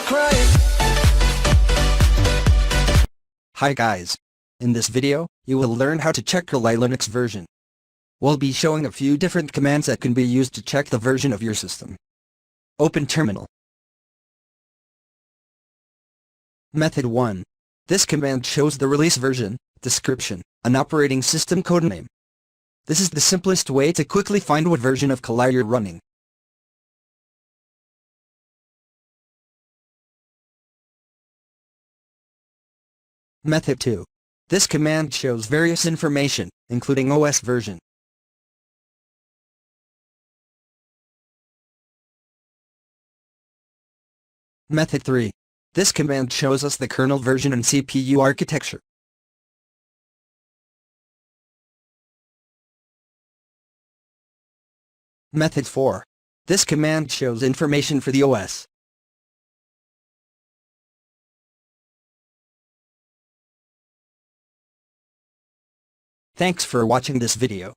stop crying. Hi guys. In this video, you will learn how to check your Linux version. We'll be showing a few different commands that can be used to check the version of your system. Open Terminal. Method 1. This command shows the release version, description, and operating system codename. This is the simplest way to quickly find what version of Kali you're running. Method 2. This command shows various information, including OS version. Method 3. This command shows us the kernel version and CPU architecture. Method 4. This command shows information for the OS. Thanks for watching this video.